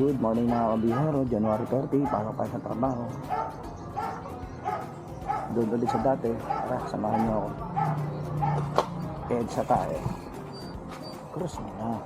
Good morning mga kabihero, January 30, pasok tayo sa trabaho. Doon ulit sa dati, tara, samahan niyo ako. EDSA tayo. Cross mo na.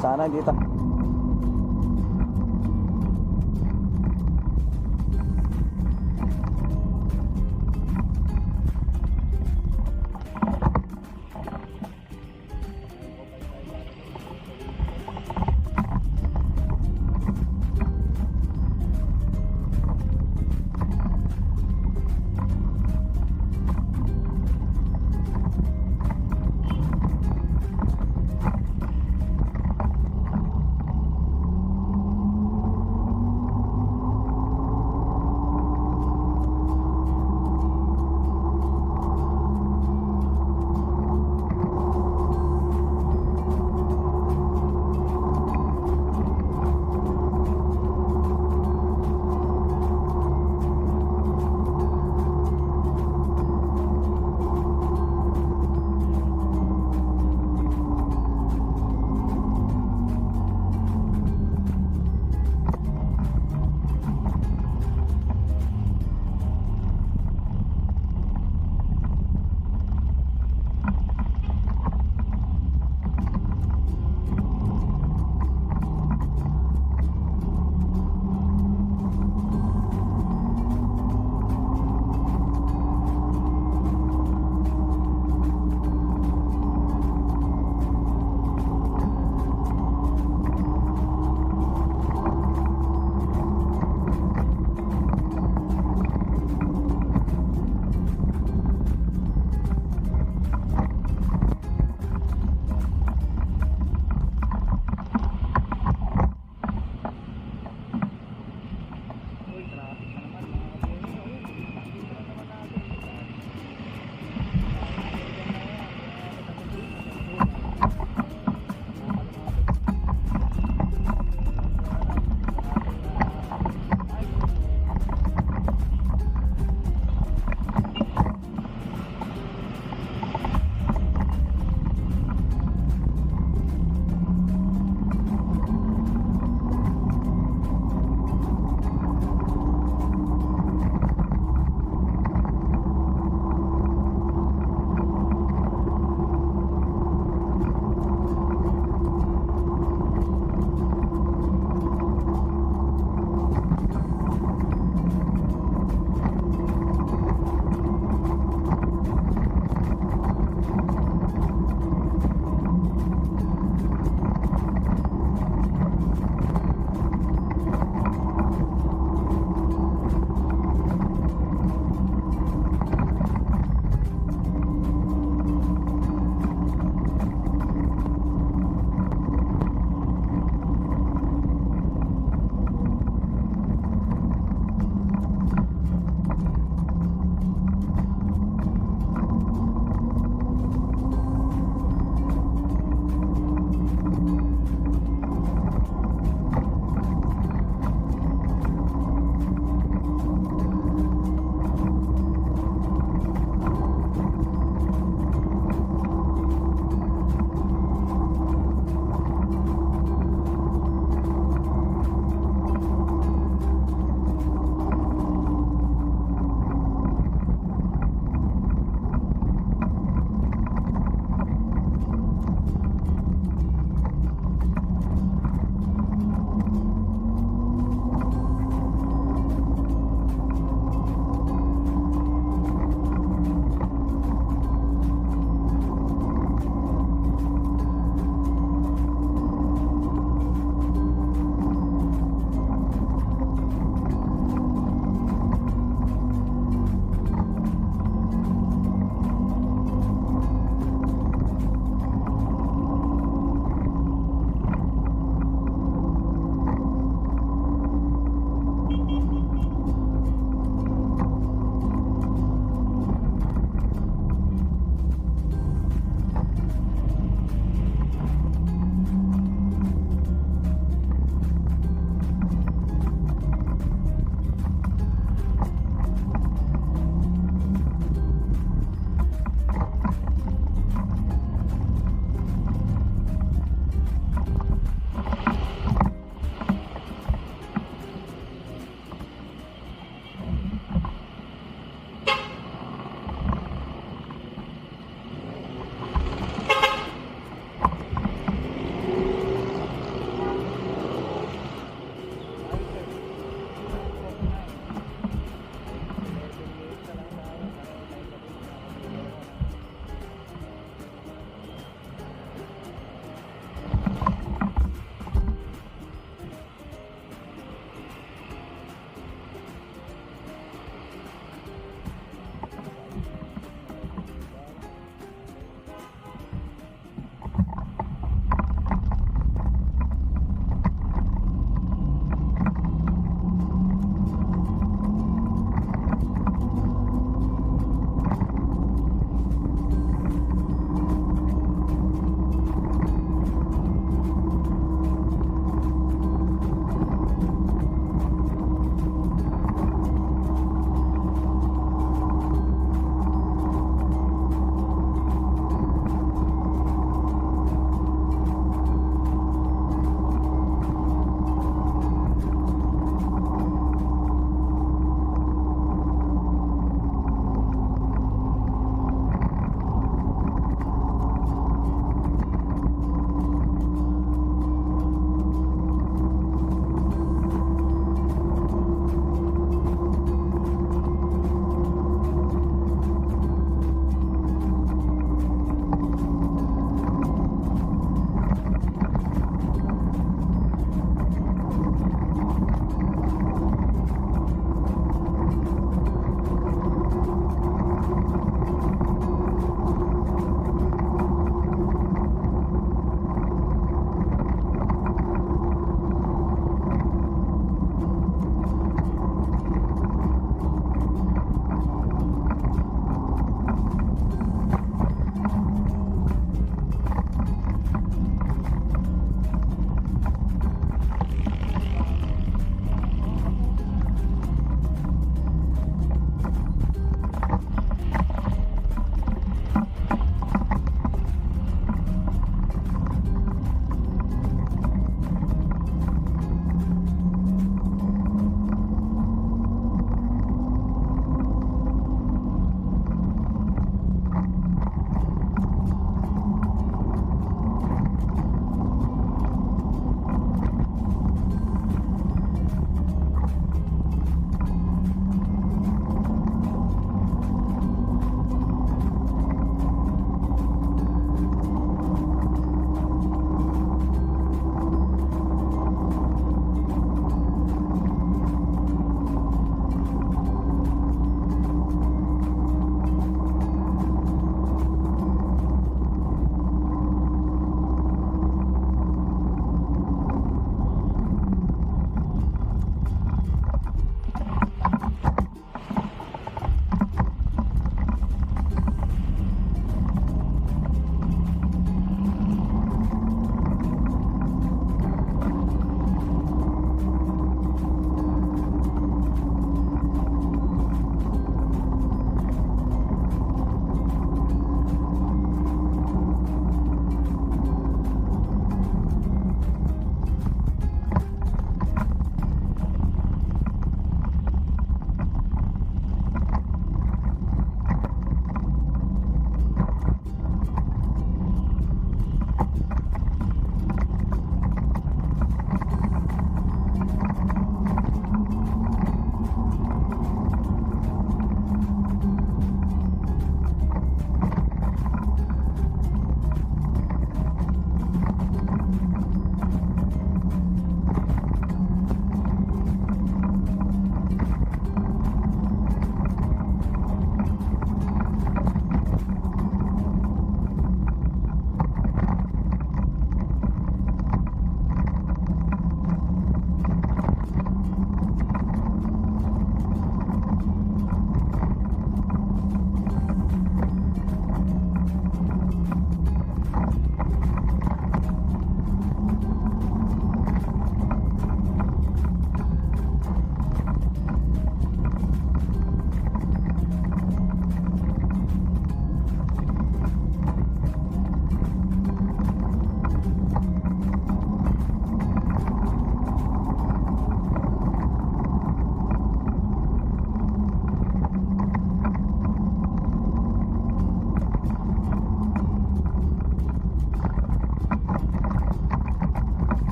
Sana dito.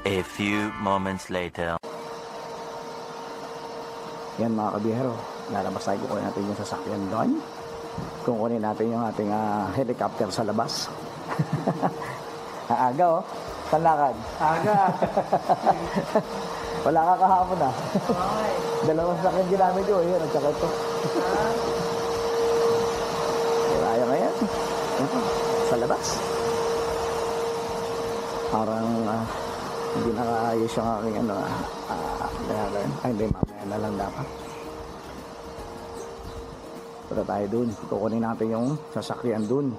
A few moments later. Yan mga kabihero, lalabas tayo, kukunin natin yung sasakyan doon. Kukunin natin yung ating helicopter sa labas. Aga oh, panlakad. Aga. Wala ka kahapon ah. Okay. Dalawang sasakyan ginamit yun, yun, at saka ito. Kaya ngayon, sa labas. Parang hindi nakaayos yung aking ay hindi, mamaya na lang dapat. Punta tayo dun, kukunin natin yung sasakyan dun,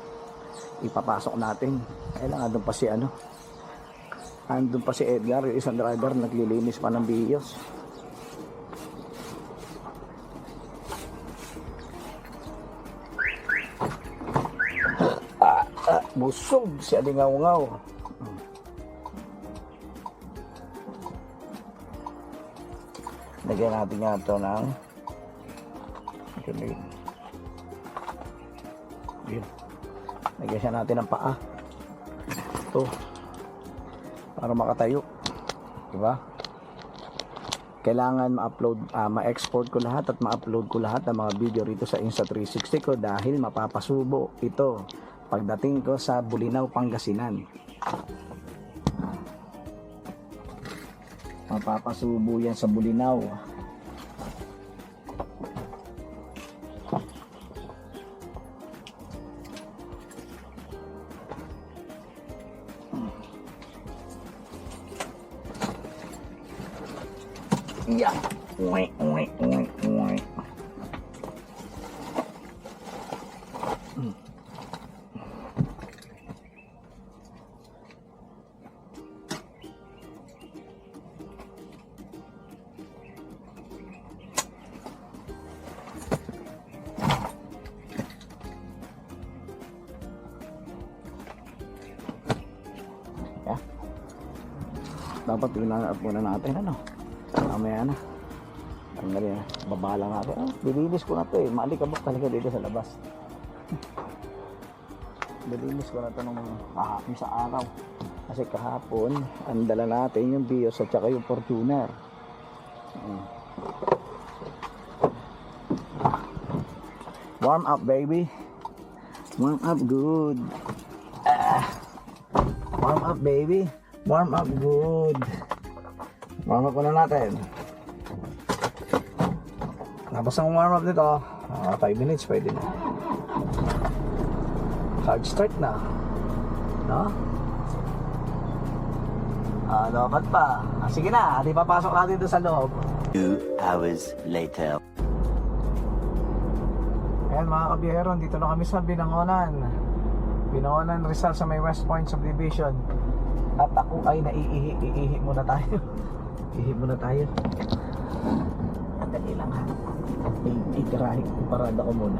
ipapasok natin. Kailangan doon pa si andun pa si Edgar, yung isang driver, naglilinis pa ng biyos. Busog si Alingaw-ngaw. Lagyan natin nga ito ng yun. Lagyan siya natin ng paa. Ito. Para makatayo. Diba? Kailangan ma-upload, ma-export ko lahat at ma-upload ko lahat ng mga video rito sa Insta360 ko dahil mapapasubo ito pagdating ko sa Bulinaw, Pangasinan. Mapapasubo yan sa Bulinaw. Yeah. Uy. Dapat ina-up muna natin mamaya na tanggalin na, babala nga ako dilinis ko na to maalikabok talaga dito sa labas. Dilinis ko na to nung kahapon sa araw kasi kahapon ang dala natin yung Vios at saka yung Fortuner. Warm up baby, warm up good. Warm up baby, warm up good. Warm up na natin. Tapos ang warm up nito 5 minutes pwede na. Hard start na, no? Dapat pa. Sige na, di papasok natin dito sa loob. 2 hours later. Ayan mga kabiyero, dito na kami sa Binangonan Rizal sa may West Point Subdivision. At ako ay iihi muna tayo. Ihi muna tayo. Dali lang ha. Itirahin ko, parada ko muna.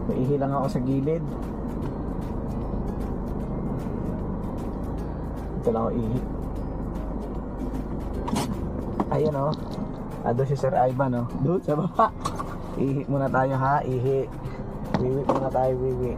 Ihi lang ako sa gilid. Ito lang ako ihi. Ayan o. Doon si Sir Ivan o. Doon sa baba. Ihi muna tayo ha. Ihi. Wiwi muna tayo, wiwi.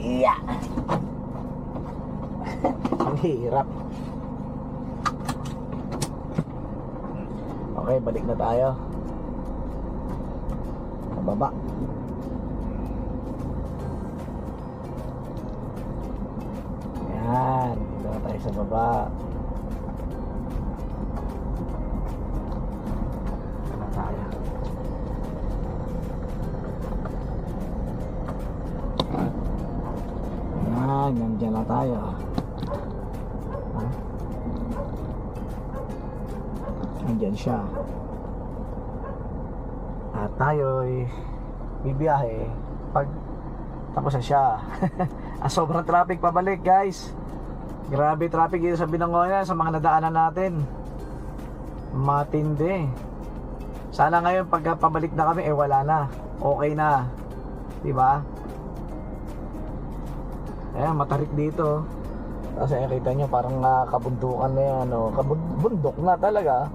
Yeah. Ang hirap. Okay, balik na tayo. Sa baba. Yan, dito na tayo sa baba. Dito na tayo. Nandiyan na tayo. Nandiyan siya. At tayo'y bibiyahe pag tapos na siya. Sobrang traffic pabalik, guys. Grabe traffic dito sa Binangonan sa mga nadaanan natin. Matindi. Sana ngayon pagka pabalik na kami wala na. Okay na. 'Di ba? Ayan, matarik dito. Kasi kita nyo parang kabundukan na yan, oh. Bundok na talaga.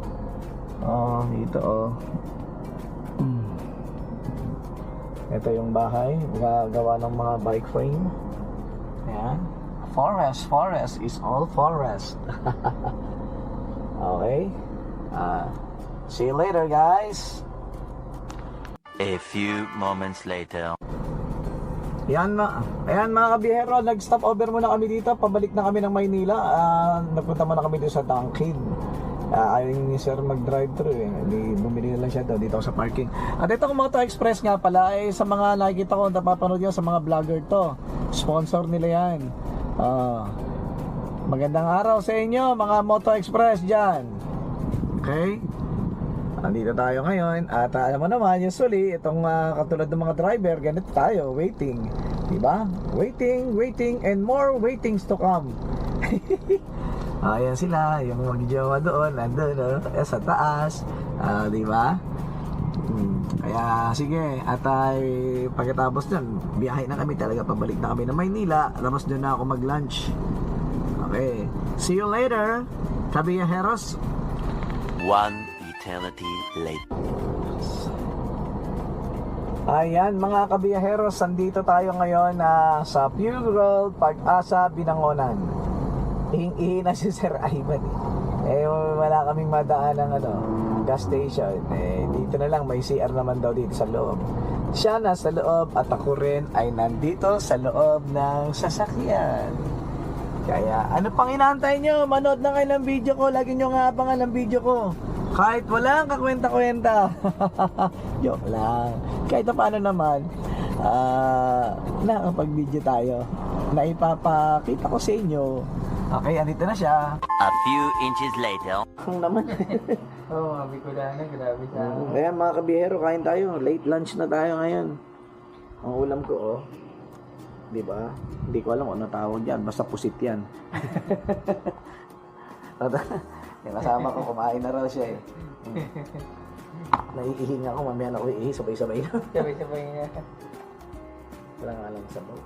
Oh, dito, oh. Ito yung bahay, gagawa ng mga bike frame. Ayan. Forest is all forest. Okay. See you later, guys. A few moments later. Ayan mga kabiyero, nag-stop over muna kami dito. Pabalik na kami ng Maynila. Nagpunta muna kami dito sa Tangkid. Ayaw ni sir mag-drive-thru eh. Bumili na lang siya daw dito sa parking. At ito Moto Express nga pala sa mga nakikita ko, napapanood yun sa mga vlogger to. Sponsor nila yan. Magandang araw sa inyo mga Moto Express dyan. Okay? Andito tayo ngayon at alam mo naman usually itong katulad ng mga driver ganito tayo waiting, diba? Waiting and more waitings to come. Ayan sila yung magjowa doon andun sa taas, diba? Kaya sige at pagkatapos nun biyahe na kami talaga, pabalik na kami ng Maynila, tapos doon na ako mag lunch. Okay, see you later kabiyaheros. One eternity later. Ayan mga kabiyaheros, sandito tayo ngayon sa Pure Gold Pag-asa, Binangonan. Ihing-ihi na si Sir Ivan wala kaming madaan ng gas station. Dito na lang, may CR naman daw dito sa loob. Siya nasa loob at ako rin ay nandito sa loob ng sasakyan. Kaya ano pang inaantay nyo? Manood na kayo ng video ko. Lagi nyo nga abangan ng video ko. Kahit walang kakwenta-kwenta. Joke lang. Kahit paano naman nakapag-video tayo na ipapakita ko sa inyo. Okay, andito na siya. A few inches later. Ang naman. Bicolana, grabe sa akin. Kaya mga kabihero, kain tayo. Late lunch na tayo ngayon. Ang ulam ko, di ba? Hindi ko alam kung ano tawag yan. Basta pusit yan. Yung kasama ko, kumain na raw siya eh. Naiihi nga ako, mamaya na ako iihi, sabay-sabay na. Sabay-sabay na. Wala nga lang sabaw.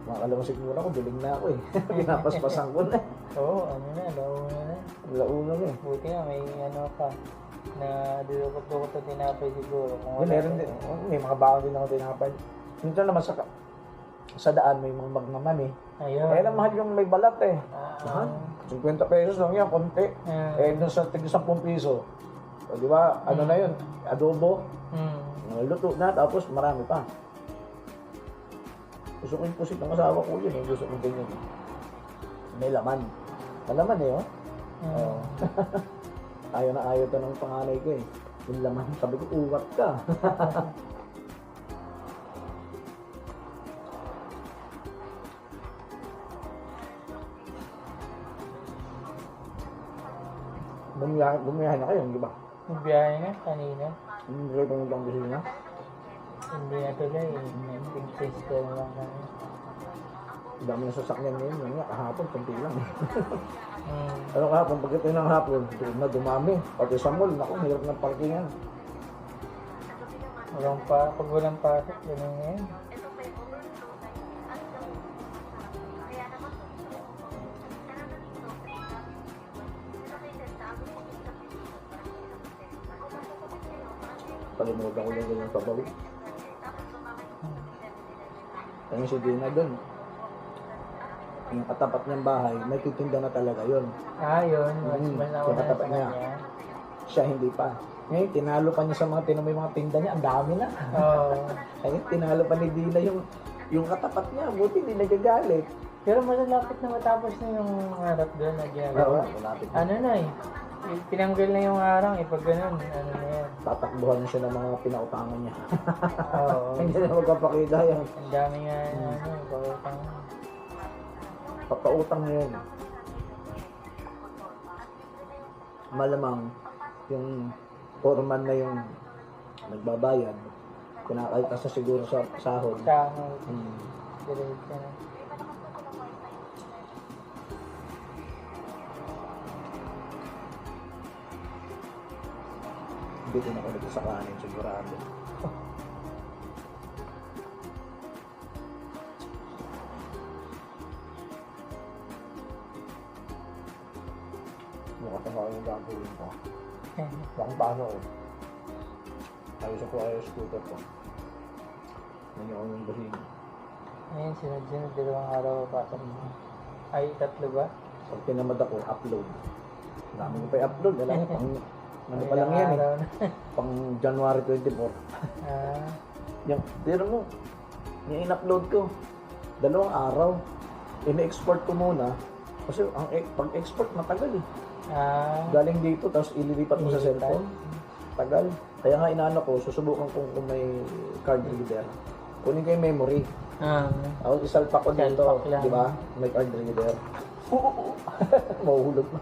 Makakala mo siguro ako, duling na ako eh. Pinapaspasan ko na. Oo, launa na. Launa na eh. Buti nga, may pa. Na dulukot-dukot na tinapay siguro. Kung Meron din. May mga baon din ako tinapay. Minsan naman sa daan may mga magnaman eh. Ayun. Kaya lang mahal yung may balat eh. 50 pesos lang yan, konti. Doon sa tig 10 piso. O, di ba, ano na yun? Adobo. Luto na, tapos marami pa. Gusto ko yung pusit ng asawa ko yun eh. Gusto ko ganyan. May laman. Malaman eh, oh. Ayaw na ayaw to ng panganay ko eh. Yung laman, sabi ko, uwat ka. Bumiyahe na kayo, di ba? Nagbiyahe na, kanina. Hindi kayo pumunta ang busina? Hindi na tuloy. Nag-test ko lang kami. Ang dami na sasakyan ngayon. Yung nga, kahapon, kunti lang. Ano kahapon, pagkita ng hapon, doon na dumami. Pati sa mall, naku, hirap ng parkingan. Pag walang pasok, gano'n nga yun. Palimutan ko yung ganyan pabalik. Kaya si Dina doon, yung katapat niyang bahay, may titinda na talaga yun. Yun. Mas Yung katapat niya. Siya hindi pa. Ngayon, tinalo pa niya sa mga tinamay mga tinda niya. Ang dami na. Oo. Ayun, tinalo pa ni Dina yung katapat niya. Buti hindi nagagalit. Pero malalapit na matapos na yung harap doon na ginagawa. Malapit na. Ano na eh. Tinanggal na yung arang eh. Pag ganun, ano na yan. Tatakbuhan na siya ng mga pinautangan niya. Oo. Hindi na magpapakita yan. Ang dami nga pag-utang. Papautang niya yun. Malamang yung foreman na yung nagbabayad. Kinakaltas na siguro sa sahod. Sahod. Hmm. Diretso na. Bitin ako nito sa kanin, sigurado. Mukha pa yung gagawin ko. Bakang paano eh. Ayos ako ayos scooter ko. Nanyo ko yung bahin. Ayun, sunod-sunod. 2 araw papasok mo. Ay, 3 ba? Pag tinamad ako, upload. Dami ko pa i-upload. Alam mo, pang ano pa lang Ilang yan eh. araw na. Pang January 24. Ah, Yung, tira mo, yung in-upload ko, 2 araw. In-export ko muna. Kasi ang pag-export matagal eh. Galing dito, tapos ililipat mo sa cellphone. Tagal. Kaya nga inaano ko, susubukan kung may card reader. Kunin ko yung memory. Ako isalpak ko dito, Salpak lang. di ba? May card reader. Mahuhulog na.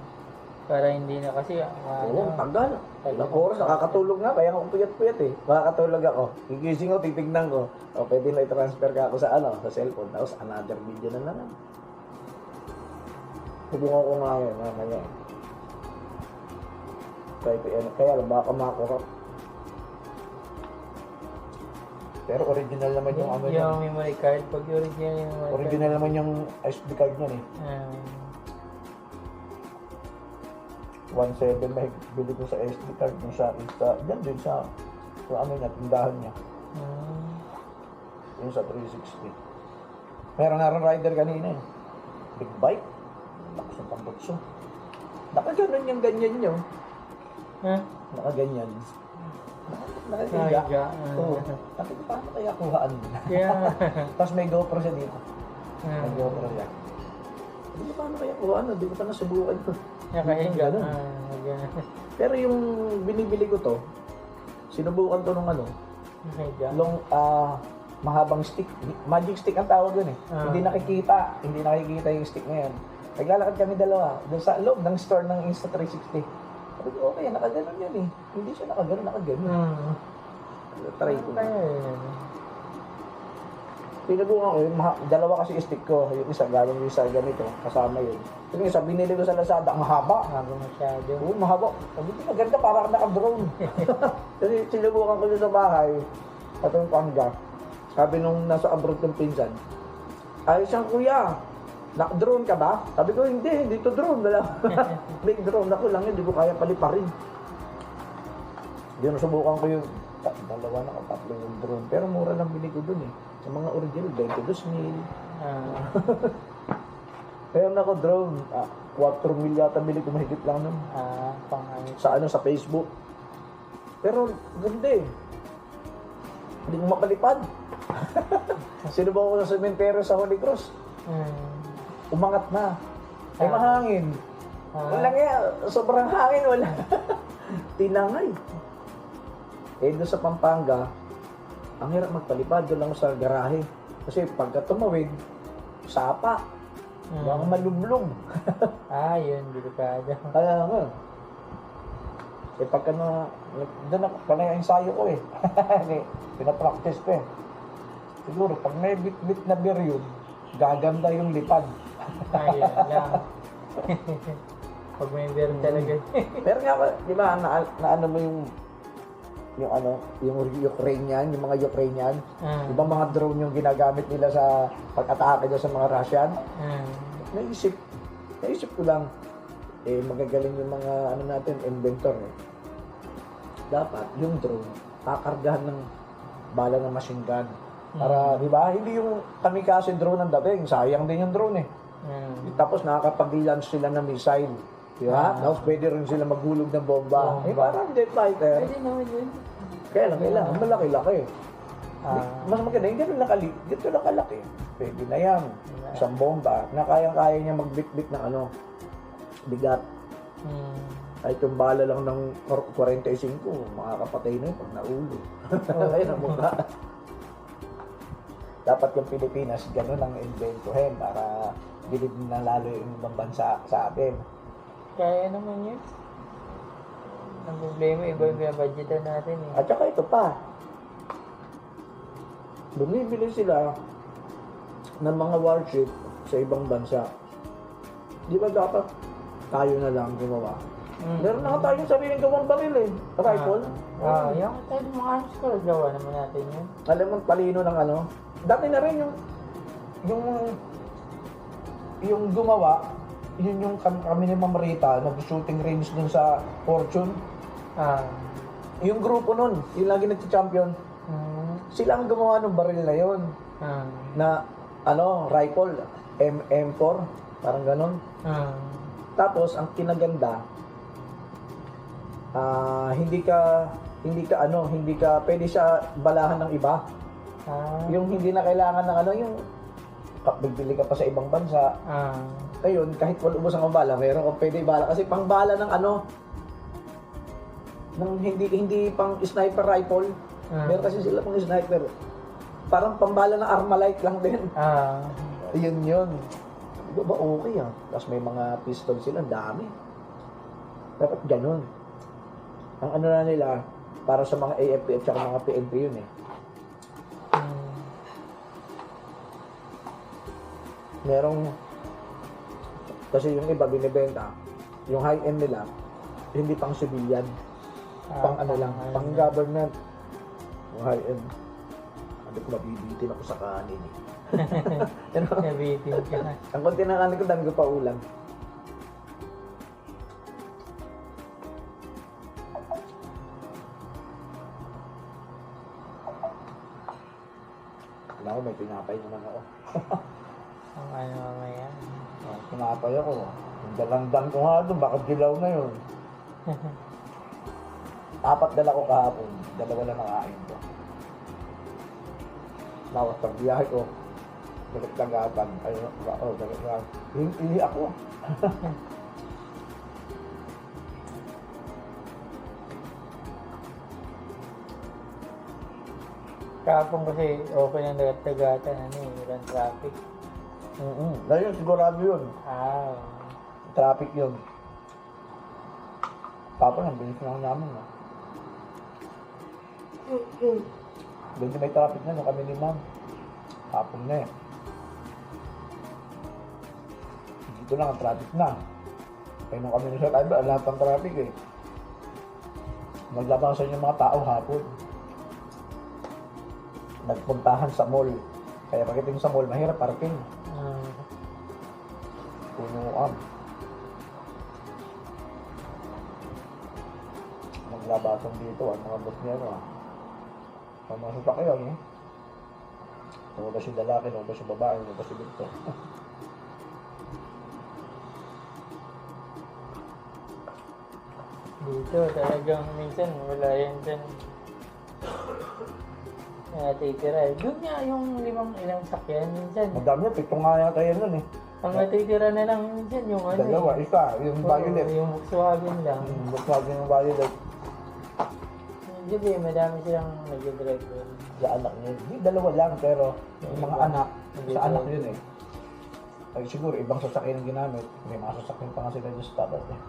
para hindi na kasi, Oo, tagal. Ilang oras, nakakatulog nga. Kaya ako puyat-puyat eh. Makakatulog ako. Gigising ko, titignan ko. O, pwede na i-transfer ka ako sa sa cellphone. Tapos another video na naman. Hubungan ko nga yun, mamaya. Kaya lang, baka makurap. Pero original naman yung ano yung niya. memory card, pag original yung memory Original naman yung SD card niyan eh. card. 1.7 meg. Bili ko sa SD card yung sa dyan din sa ano niya, tindahan niya. Yung sa 360. Meron nga rin rider kanina eh. Big bike. Lakas ng pambutso. Nakaganon yung ganyan nyo. Nakaganyan. Nakaganyan. Oo. Sabi ko, paano kaya kuhaan mo? Yeah. Tapos may GoPro siya dito. May GoPro siya. Sabi ko, paano kaya kuhaan? Hindi ko pa nasubukan to. Nakahiga. Ganun. Pero yung binibili ko to, sinubukan to nung Nakahiga. mahabang stick. Magic stick ang tawag dun eh. Hindi nakikita yung stick ngayon. Naglalakad kami dalawa doon sa loob ng store ng Insta360. Sabi ko, okay, nakaganon yun eh. Hindi siya nakaganon. Try ko. Pinubukan ko yun, dalawa kasi stick ko. Yung isa, galing yung isa ganito, kasama yun. Yung isa, binili ko sa Lazada, ang mahaba. Haba masyado. Oo, mahaba. Sabi ko, maganda, parang naka-drone. Kasi sinubukan ko yun sa bahay, at yung pangga. Sabi nung nasa abroad ng pinsan, ay siyang kuya, naka-drone ka ba? Sabi ko, hindi to drone. Big drone ako lang yun, hindi ko kaya paliparin. Yun, subukan ko yung dalawa na tatlo yung drone. Pero mura lang bili ko dun eh. Sa mga original, 22,000. Meron ako drone, 4 mil yata bili ko, mahigit lang nun. Pangangit. Sa Facebook. Pero ganda eh. Hindi ko mapalipad. Sinubukan ko sa sementeryo sa Holy Cross. Umangat na. Ay mahangin. Wala nga, sobrang hangin, wala. Tinangay. Eh doon sa Pampanga, ang hirap magpalipad, doon lang sa garahe. Kasi pagka tumawid, sapa. Baka malublog. Yun, delikado. Kaya nga. Eh pagka doon ako, pala yung ensayo ko eh. Pinapractice ko eh. Siguro, pag may bit-bit na beer yun, gaganda yung lipad. Yun lang. Pag may beer talaga. Pero nga, di ba, na ano mo yung Ukrainian, yung mga Ukrainian, di ba mga drone yung ginagamit nila sa pag-atake sa mga Russian? Naisip ko lang, magagaling yung mga natin, inventor eh. Dapat yung drone, kakargahan ng bala ng machine gun. Para, di ba, hindi yung kamikaze drone ang dating, sayang din yung drone eh. Tapos nakakapag-launch sila ng missile. Di ba? Tapos pwede rin sila maghulog ng bomba. Parang jet fighter. Pwede naman yun. Kailangan malaki-laki. Mas maganda, hindi rin dito lang kalaki. Pwede na yan. Isang bomba na kayang-kaya niya magbit-bit ng bigat. Kahit yung bala lang ng 45, makakapatay na yun pag naulo. Ayun ang mukha. Dapat yung Pilipinas, gano'n ang inventohin para bilib na lalo yung ibang bansa sa atin. Kaya naman yun. Ang problema, iba yung budgetan natin eh. At saka ito pa, bumibili sila ng mga warship sa ibang bansa. Di ba dapat tayo na lang gumawa? Meron na tayong sariling gawang baril eh. Rifle. Yung tayo mga arms ko, gawa naman natin yun. Alam mo, talino ng ano. Dati na rin yung gumawa, yun yung kami ni Ma'am Rita, nag-shooting range dun sa Fortune. Yung grupo nun, yung lagi nag-champion, sila ang gumawa ng baril na yun. Na, rifle, M4, parang ganon. Tapos, ang kinaganda, hindi ka pwede siya balahan ng iba. Yung hindi na kailangan ng yung bibili ka pa sa ibang bansa. Ayun, kahit wala ubos ang bala, meron kang pwede bala kasi pang bala ng ng hindi pang sniper rifle. Meron kasi sila pang sniper. Parang pambala ng Armalite lang din. Yun. Di ba okay Tapos may mga pistol sila, dami. Dapat ganun. Ang ano na nila, para sa mga AFP at saka mga PNP yun eh. Merong, kasi yung iba binibenta, yung high-end nila, hindi pang civilian. Pang pang government. Yung high-end. Ano ko, mabibitin ako sa kanin eh. Nabitin ka. Ang konti na kanin ko, dami ko pa ulam. Wala ko, may pinapay naman ako. Ang ano mamaya. Pinapay ako. Yung dalandan ko nga doon, baka dilaw na yun. 4 dala ko kahapon, 2 lang nakain ko. Nawas pag biyahe ko, dagat-dagatan. Dagat-dagatan. Hindi ako. Kahapon kasi okay ng dagat-dagatan, walang traffic. Dahil sigurado yun. Traffic yun. Tapos, ang bilis lang namin. Doon may traffic na nung kami ni Ma'am. Hapon na eh. Dito lang ang traffic na. Kaya nung kami ni Sir Iber, lahat ng traffic eh. Naglabasan yung mga tao hapon. Nagpuntahan sa mall. Kaya pagdating sa mall, mahirap parking. Punuan. Naglabasan dito ang mga bus-nero Ang mga sasakyan Lumabas yung lalaki, lumabas yung babae, lumabas yung dito. Dito talagang minsan wala yan dyan. Natitira. Doon nga yung ilang sakyan minsan. Madami yan, 7 nga yata yan nun eh. Ang natitira na lang minsan yung Dalawa, isa, yung violet. Yung Volkswagen lang. Volkswagen yung violet. Hindi, madami silang nag-drive doon. Sa anak niya. Hindi, 2 lang, pero yung mga anak, sa anak yun eh. Ay siguro, ibang sasakyan ang ginamit. May mga sasakyan pa nga sila dyan sa tapat eh.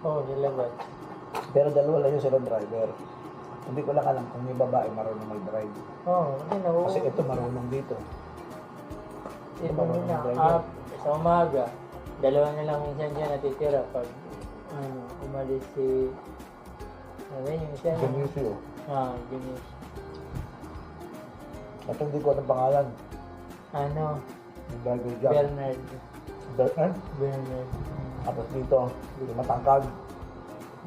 Nilabas. Pero 2 lang yun sila driver. Hindi ko lang alam kung may babae marunong mag-drive. Kasi ito marunong dito. Ito na, sa umaga, 2 na lang minsan dyan natitira pag umalis si yung isa. Denisio. Denisio. At hindi ko alam pangalan. Yung driver dyan. Bernard. Bernard? Bernard. Tapos dito, yung matangkad.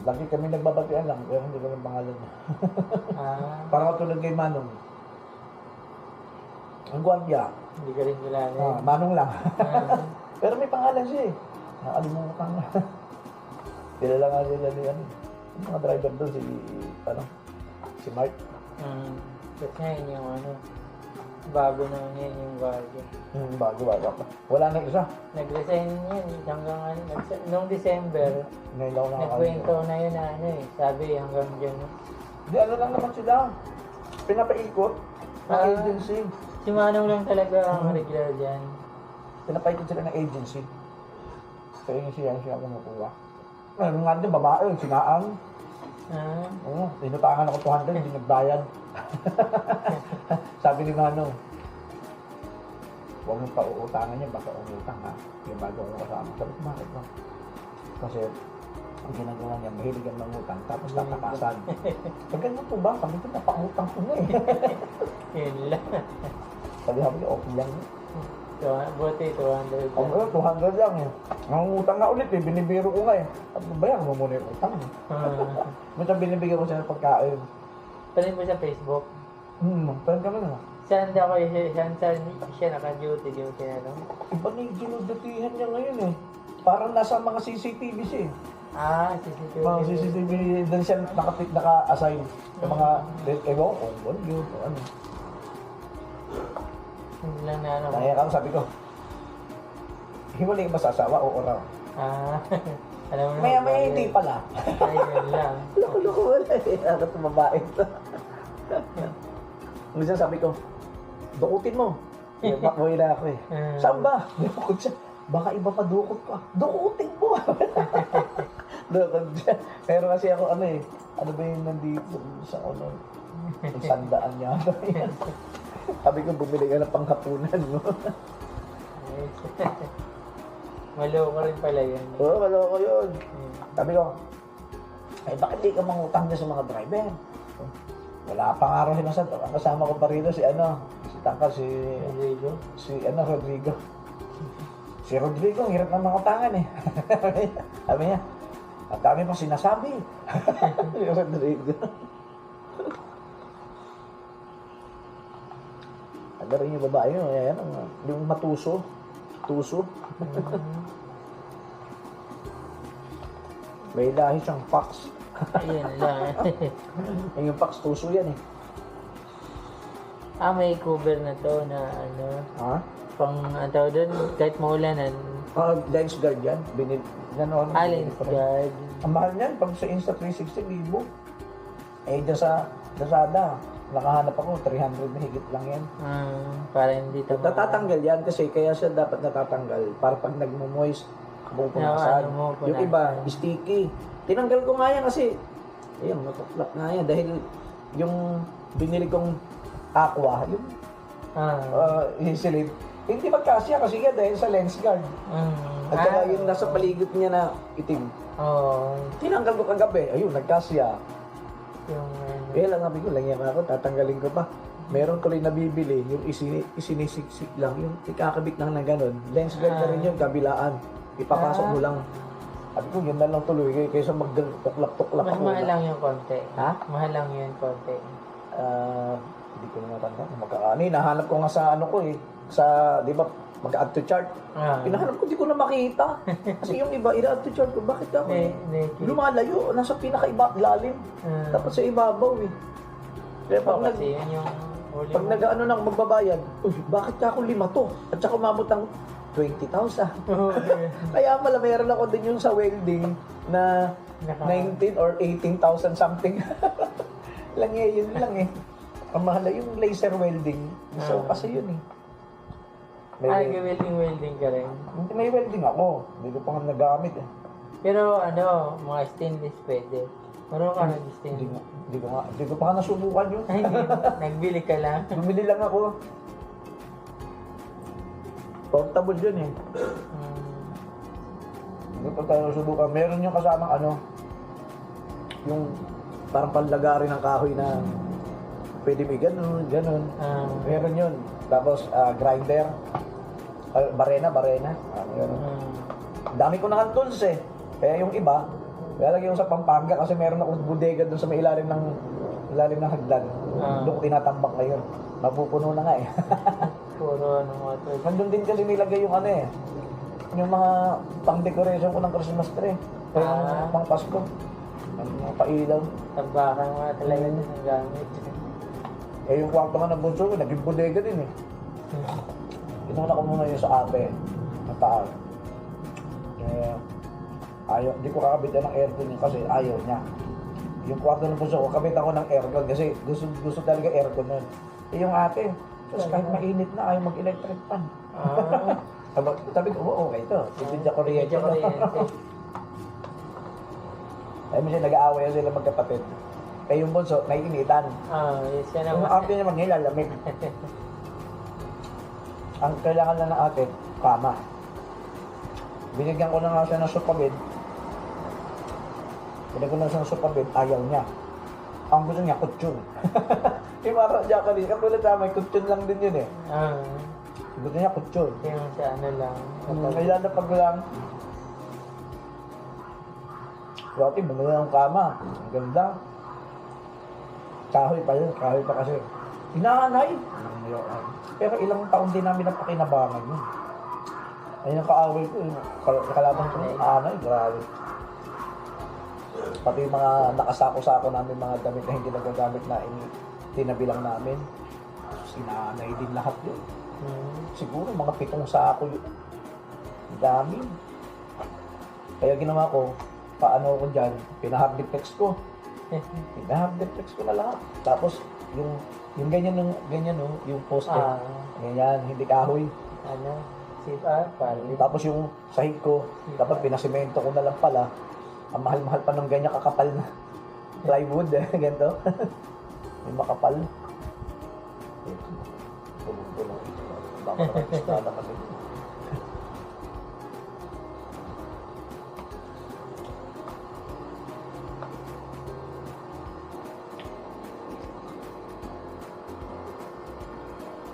Lagi kami nagbabatian lang, pero hindi ko alam pangalan niya. Parang katulad kay Manong. Ang guwardya. Hindi ka rin kilala. Manong lang. Pero may pangalan siya eh. Nakalimutan nga. Kilala nga sila ni yung mga driver doon, si Mark. Kasi ngayon yung bago na ngayon yung bago. Bago. Wala na isa. Nag-resign yun hanggang noong December. Ngayon lang Nagkwento na yun na sabi hanggang dyan. Hindi, lang naman sila. Pinapaikot ng agency. Si Manong lang talaga ang regular dyan. Pinapaikot sila ng agency. Kaya siya kumukuha. Meron nga din, babae, sinaan. Ah, Oo, inutangan ako 200, hindi nagbayad. Sabi ni Manong, huwag mong pauutangan niya, baka umutang ha. Yung bago ko kasama. Sabi ko, bakit ba? Kasi, ang ginagawa niya, mahilig ang mangutang, tapos tatakasan. Pag ganyan po ba? Sabi ko, napangutang ko na eh. yun lang. Sabi ko, okay lang. So, buti 200. Ang 200 lang eh. Nangungutang nga ulit eh, binibiro ko nga eh. At bayaran mo muna yung utang. Ah, Minsan binibigyan ko siya ng pagkain. Panin mo sa Facebook. Pwede kami na. Saan daw kayo saan siya naka-duty na, no? Iba na yung ginudutihan niya ngayon eh. Parang nasa mga CCTV siya eh. Ah, CCTV. Mga CCTV, doon siya naka-assign sa mga, ewan ko, yun, ano. Yun lang na ano. Naya ako, sabi ko, hiwalay ba sa asawa o oraw? Ah, alam mo na. Maya-maya hindi pala. Ay, yun lang. Loko-loko wala eh. Ako itong babae ito. Minsan sabi ko, dukutin mo. Bakboy na ako eh. Saan ba? Dukot siya. Baka iba pa dukot ko. Dukutin mo. Dukot siya. Pero kasi ako ano eh. Ano ba yung nandito sa ano? Isang daan niya. Sabi ko, bumili ka ng panghapunan mo. Maloko rin pala yun. Oo, maloko yun. Sabi ko, ay bakit di ka mangutang niya sa mga driver? Wala pa nga rin sinasad. Ang kasama ko pa rito si ano, si Tangka, Rodrigo? Rodrigo. Si Rodrigo, ang hirap ng mga tangan eh. Sabi niya, ang dami pang sinasabi. Si Rodrigo. Aga rin yung babae yun, ayan, yung matuso. Tuso. May lahi siyang fox. Ayun lang. Yung fox, tuso yan eh. Ah, may cover na to na ano, Ha? pang ano doon, kahit maulanan. Lens guard yan. Gano'n. Lens guard. Ang mahal niyan, pag sa Insta360, libo. Eh, dyan sa Lazada, nakahanap ako, 300 na higit lang yan. Para hindi to Natatanggal yan kasi kaya siya dapat natatanggal para pag nagmo-moist, pupunasan. ano mo, Yung iba, sticky. Tinanggal ko nga yan kasi, ayun, natuklap nga yan dahil yung binili kong aqua, yung hisilid, hindi magkasya kasi yan dahil sa lens guard. At saka yung nasa paligid niya na itim. Tinanggal ko kagabi, ayun, nagkasya. Yung Kaya lang sabi ko, lang yan ako, tatanggalin ko pa. Meron tuloy nabibili, yung isinisiksik lang, yung ikakabit lang na gano'n. Lens guard na rin yung kabilaan. Ipapasok mo lang. Sabi ko, yun na lang tuloy, kaysa magtuklap-tuklap mas ako. mahal lang yung konti. Ha? Mahal lang yun konti. Hindi ko na matanda. Magkaani, nahanap ko nga sa ano ko eh. Sa, di ba, mag-add to chart. Pinahanap ko, di ko na makita. Kasi yung iba, i-add to chart ko, bakit ako lumalayo, nasa pinaka-lalim. Dapat sa ibabaw eh. Kaya Kasi yun yung huli pag mo. nag-ano nang magbabayad, uy, bakit ka ako 5 to? At saka umabot ng 20,000. Kaya pala, meron ako din yung sa welding na 19 or 18,000 something. Lang eh, yun lang eh. Ang mahal yung laser welding. So, kasi yun eh. Welding ka rin. Hindi, may welding ako. Hindi ko pa nga nagamit eh. Pero ano, mga stainless pwede. Marunong ka nag-stainless. Hindi ko pa nga nasubukan yun. Ay, hindi. Nagbili ka lang. Bumili lang ako. Portable yun eh. Hindi pa tayo nasubukan. Meron yung kasama ano, yung parang panlagari ng kahoy na pwede may ganun. Meron yun. Tapos grinder. Barena. Dami ko na tools eh. Kaya yung iba, lalagay yung sa Pampanga kasi meron akong bodega doon sa may ilalim ng hagdan. Doon ko tinatambak ngayon. Mapupuno na nga eh. Puro ano mga to. Nandun din kasi nilagay yung ano eh. Yung mga pang-decoration ko ng Christmas tree. O yung pang Pasko. Yung mga pailaw. Tabakan mga talaga din ang gamit. Eh yung kwarto nga ng bunso ko, naging bodega din eh. Inuna ko muna yung sa ate. Nataal. Eh, ayaw, di ko kakabitan ng aircon yun kasi ayaw niya. Yung kwarto ng bunso ko, kabit ako ng aircon kasi gusto talaga aircon nun. Eh yung ate, tapos kahit mainit na, ayaw mag-electric fan. Sabi ko, okay to. Ibigyan ko rin Medyo kuryente. Ay, minsan nag-aaway sila magkapatid. Kaya yung bunso, naiinitan. Yes, yan Yung naman. ate naman nilalamig. Ang kailangan lang ng ate, kama. Binigyan ko na nga siya ng supabid. Binigyan ko na siya ng supabid, ayaw niya. Ang gusto niya, kutsyon. Yung parang Japanese, katulad sa may kutsyon lang din yun eh. Gusto niya kutsyon. Yung sa ano lang. Kailan na pag lang, dati bumili ng kama. Ang ganda. Kahoy pa yun, kahoy pa kasi. Inaanay. Pero ilang taon din namin ang pakinabangan yun. Ayun ang kaaway ko. Kalaban ko, aanay, grabe. Pati yung mga nakasako-sako namin mga damit na hindi nagagamit na tinabilang namin. Inaanay din lahat yun. Siguro mga 7 sako yun. Ang dami. Kaya ginawa ko, paano ko dyan, pinahardiplex ko. Pinahardiplex ko na lahat. Tapos, yung ganyan, yung poste. Ganyan, hindi kahoy. Ano? Parang. Tapos yung sahig ko, dapat pinasimento ko na lang pala. Ang mahal-mahal pa ng ganyan kakapal na plywood. Ganito. May makapal. Tulong-tulong ito. Baka naman istada kami.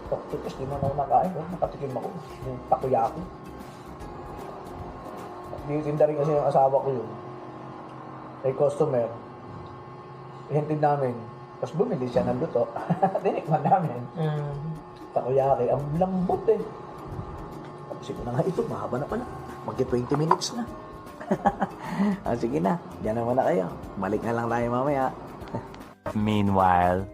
Tapos di mo na ako nakain, nakatikim ako. Yung takoyaki. Tinda rin kasi yung asawa ko yun. May customer. Hintid namin. Tapos bumili siya ng luto. Tinikman namin. Takoyaki. Ang lambot eh. Tapos ko na nga ito. Mahaba na pala. Magki 20 minutes na. Sige na. Diyan naman na kayo. Balik na lang tayo mamaya. Meanwhile.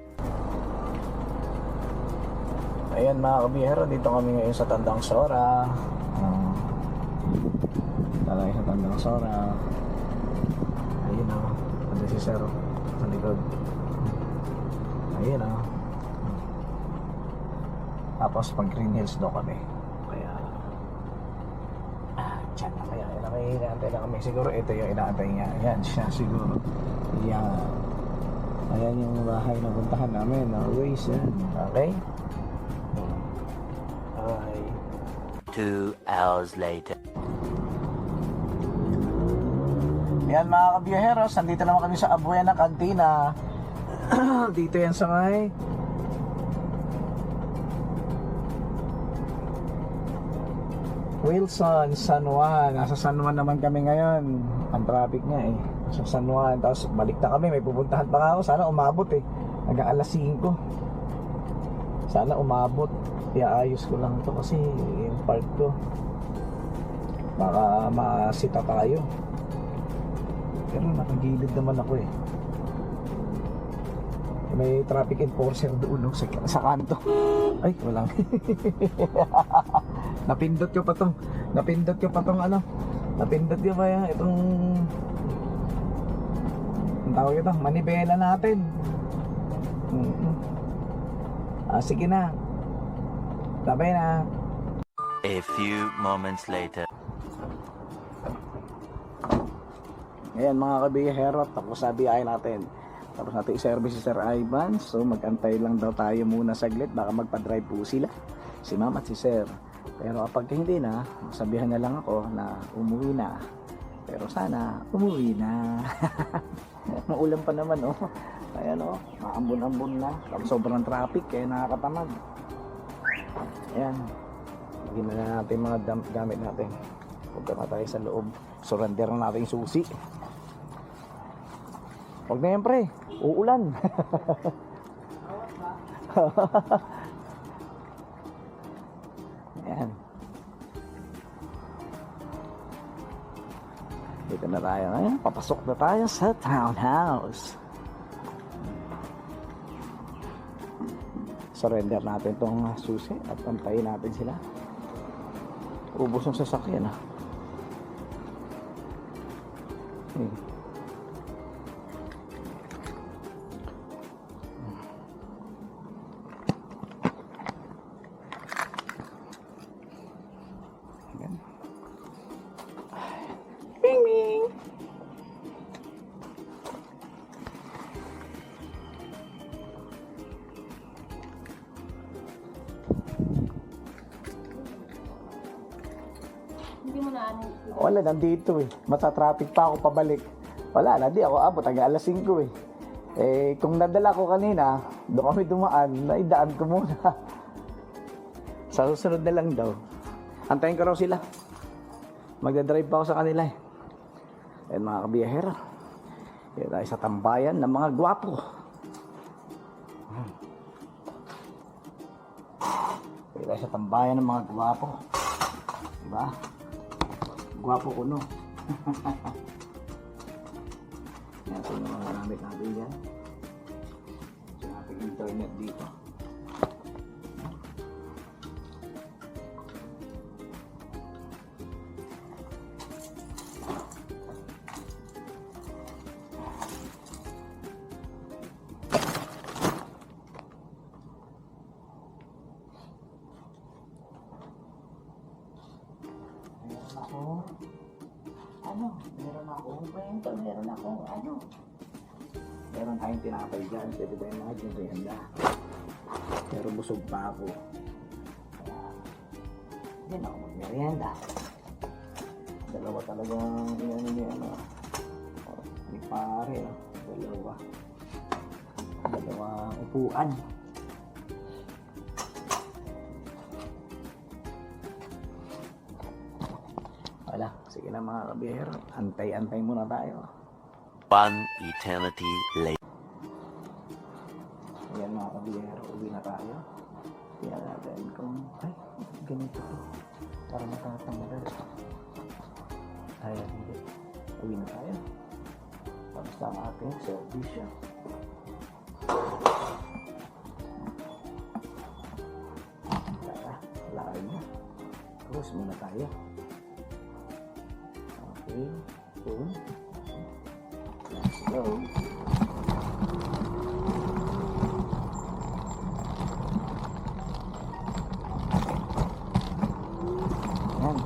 Ayan mga kabihero, dito kami ngayon sa Tandang Sora. Talay sa Tandang Sora. Ayun o, ando si Sir sa likod. Ayun o. Tapos pag Green Hills daw kami. Kaya dyan na kaya. Inaantay na kami. Siguro ito yung inaantay niya. Ayan siya siguro. Ayan. Ayan yung bahay na puntahan namin. Always yan. Okay? 2 hours later. Yan mga kabiyaheros, nandito naman kami sa Abuena Cantina. Dito yan sa may Wilson, San Juan. Nasa San Juan naman kami ngayon. Ang traffic nga eh. Sa San Juan. Tapos balik na kami. May pupuntahan pa ako. Sana umabot eh. Hanggang alas 5. Sana umabot. Iaayos ko lang to kasi yung part ko. Baka masita tayo. Pero nakagilid naman ako eh. May traffic enforcer doon no, sa kanto. Ay, walang. Napindot ko pa tong ano. Napindot ko ba yan? Itong ang tawag ito, manibela natin. Sige na. Sabay na. A few moments later. Ngayon mga kabihero, tapos sa biyahe natin. Tapos natin i-service si Sir Ivan. So magantay lang daw tayo muna saglit. Baka magpa-drive po sila. Si Ma'am at si Sir. Pero kapag hindi na, sabihan na lang ako na umuwi na. Pero sana umuwi na. Maulan pa naman oh. Ayan oh, maambon-ambon na. Tapos sobrang traffic kaya nakakatamad. Ayan. Lagyan na natin mga gamit natin. Punta na tayo sa loob. Surrender na natin yung susi. Huwag na yan pre. Uulan. Ayan. Dito na tayo. Ayan. Papasok na tayo sa townhouse. Surrender natin tong susi at antayin natin sila. Ubos ng sasakyan ah. Bing bing. na ano. Wala, nandito eh. Matatraffic pa ako pabalik. Wala na, di ako abot. Hanggang alas 5 eh. Eh, kung nadala ko kanina, doon kami dumaan, naidaan ko muna. Sa susunod na lang daw. Antayin ko raw sila. Magdadrive pa ako sa kanila eh. Ayan mga kabiyahero. Yan tayo sa tambayan ng mga gwapo. Yan tayo sa tambayan ng mga gwapo. Diba? Gwapo ko no. Yan ito yung mga gamit natin yan. Ito yung ating internet dito. Meron tayong tinapay dyan. Pwede ba yung mga dyan handa? Pero busog pa ako. Kaya, hindi na ako mag-merienda. Dalawa talagang may pare. Dalawa upuan. Wala. Sige na mga kabiyahero. Antay-antay muna tayo. One eternity later. Ayan mga kabiyahero, uwi na tayo. Kaya natin kung, ay, ganito to. Para matatanggal. Ay, hindi. Uwi na tayo. Tapos ang ating servisyo. Tara, lakay na. Close muna tayo. Okay, boom. Let's go. Yan.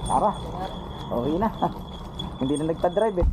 Tara. Okay na. Hindi na nagpa-drive eh.